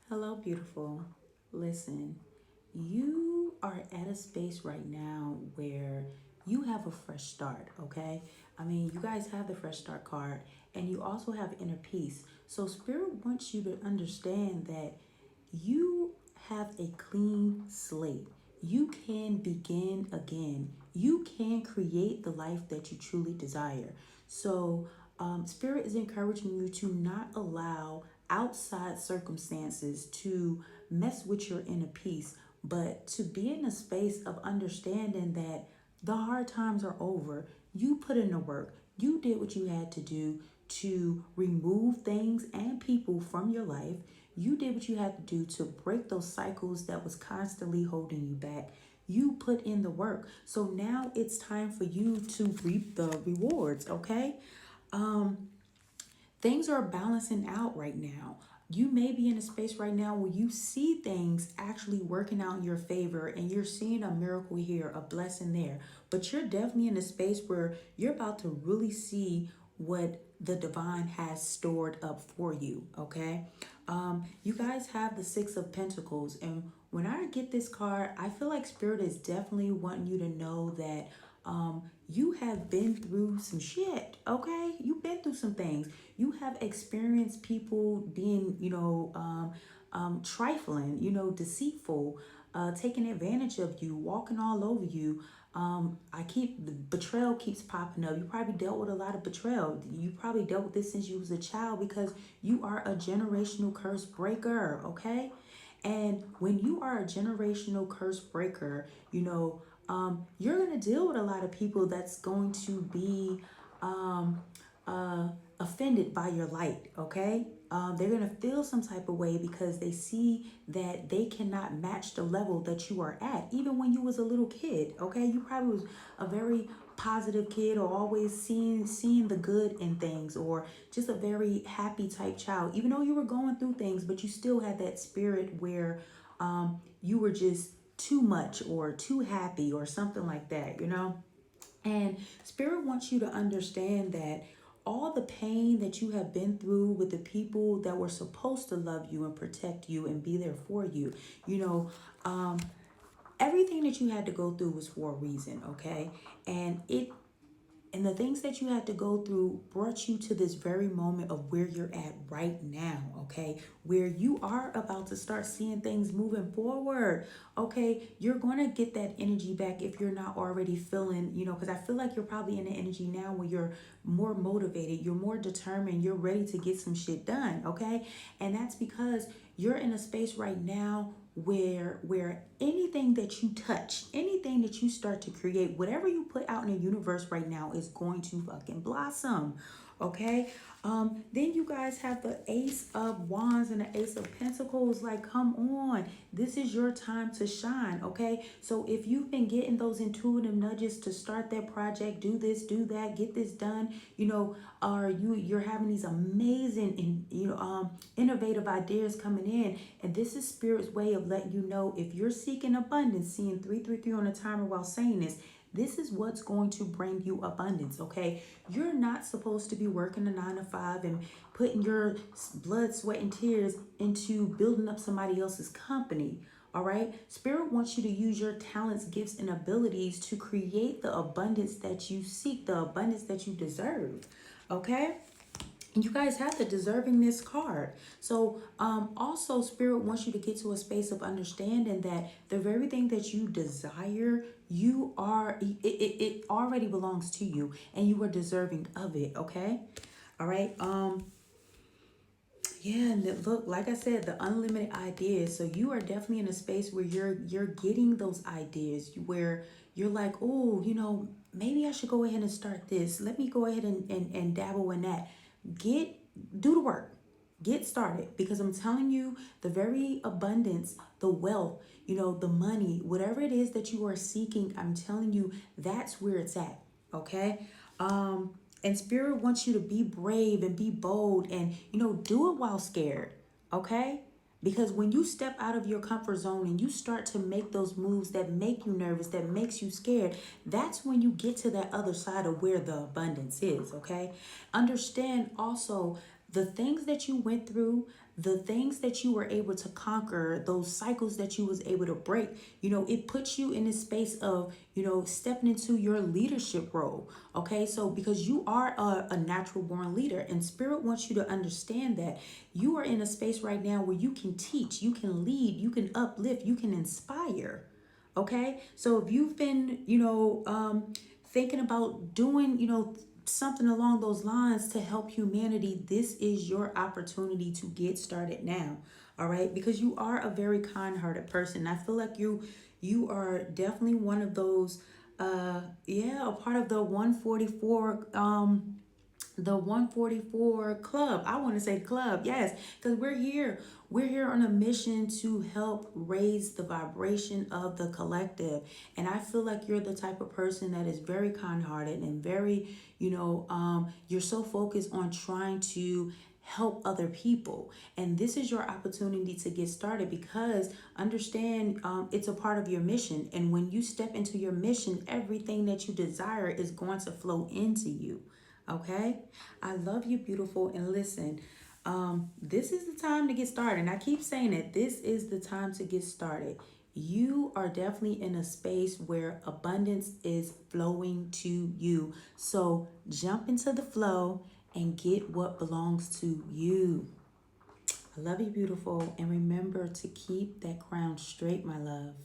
Hello, beautiful. Listen, you are at a space right now where you have a fresh start, okay? I mean, you guys have the fresh start card and you also have inner peace. So, Spirit wants you to understand that you have a clean slate. You can begin again. You can create the life that you truly desire. So, Spirit is encouraging you to not allow outside circumstances to mess with your inner peace, but to be in a space of understanding that the hard times are over. You put in the work, you did what you had to do to remove things and people from your life. You did what you had to do to break those cycles that was constantly holding you back. You put in the work. So now it's time for you to reap the rewards, okay? Um, Things are balancing out right now. You may be in a space right now where you see things actually working out in your favor and you're seeing a miracle here, a blessing there. But you're definitely in a space where you're about to really see what the divine has stored up for you, okay? You guys have the Six of Pentacles, and when I get this card, I feel like Spirit is definitely wanting you to know that you have been through some shit, okay? You've been through some things. You have experienced people being, trifling, deceitful, taking advantage of you, walking all over you. The betrayal keeps popping up. You probably dealt with a lot of betrayal. You probably dealt with this since you was a child because you are a generational curse breaker, okay? And when you are a generational curse breaker, you're going to deal with a lot of people that's going to be um, offended by your light, okay? They're going to feel some type of way because they see that they cannot match the level that you are at, even when you was a little kid, okay? You probably was a very positive kid or always seeing the good in things or just a very happy type child, even though you were going through things, but you still had that spirit where you were just too much or too happy or something like that. And Spirit wants you to understand that all the pain that you have been through with the people that were supposed to love you and protect you and be there for you, you know, um, everything that you had to go through was for a reason, okay? And the things that you had to go through brought you to this very moment of where you're at right now, okay? Where you are about to start seeing things moving forward, okay? You're going to get that energy back if you're not already feeling, because I feel like you're probably in the energy now where you're more motivated, you're more determined, you're ready to get some shit done, okay? And that's because you're in a space right now where anything that you touch, anything that you start to create, whatever you put out in the universe right now is going to fucking blossom. Okay. Then you guys have the Ace of Wands and the Ace of Pentacles. Like, come on, this is your time to shine. Okay. So if you've been getting those intuitive nudges to start that project, do this, do that, get this done, or you're having these amazing and innovative ideas coming in, and this is Spirit's way of letting you know if you're seeking abundance, seeing 333 on a timer while saying this is what's going to bring you abundance, okay? You're not supposed to be working a 9 to 5 and putting your blood, sweat, and tears into building up somebody else's company. All right. Spirit wants you to use your talents, gifts, and abilities to create the abundance that you seek, the abundance that you deserve. Okay. And you guys have the deservingness card. So also Spirit wants you to get to a space of understanding that the very thing that you desire, it already belongs to you and you are deserving of it. Okay. All right. Yeah, and look, like I said, the unlimited ideas. So you are definitely in a space where you're getting those ideas where you're like, oh, maybe I should go ahead and start this. Let me go ahead and dabble in that. Get Do the work. Get started because I'm telling you, the very abundance, the wealth, the money, whatever it is that you are seeking, I'm telling you, that's where it's at. Okay. And Spirit wants you to be brave and be bold and, do it while scared. Okay. Because when you step out of your comfort zone and you start to make those moves that make you nervous, that makes you scared, that's when you get to that other side of where the abundance is, okay? Understand also the things that you went through, the things that you were able to conquer, those cycles that you was able to break, it puts you in a space of, stepping into your leadership role. Okay, so because you are a natural born leader, and Spirit wants you to understand that you are in a space right now where you can teach, you can lead, you can uplift, you can inspire. Okay, so if you've been, thinking about doing, something along those lines to help humanity, this is your opportunity to get started now. All right, because you are a very kind-hearted person. I feel like you are definitely one of those, yeah, a part of the 144, the 144 club. I want to say club, yes, because we're here on a mission to help raise the vibration of the collective. And I feel like you're the type of person that is very kind-hearted and very, you're so focused on trying to help other people, and this is your opportunity to get started, because understand, it's a part of your mission, and when you step into your mission, everything that you desire is going to flow into you. Okay, I love you, beautiful. And listen, this is the time to get started. And I keep saying it, this is the time to get started. You are definitely in a space where abundance is flowing to you. So jump into the flow and get what belongs to you. I love you, beautiful. And remember to keep that crown straight, my love.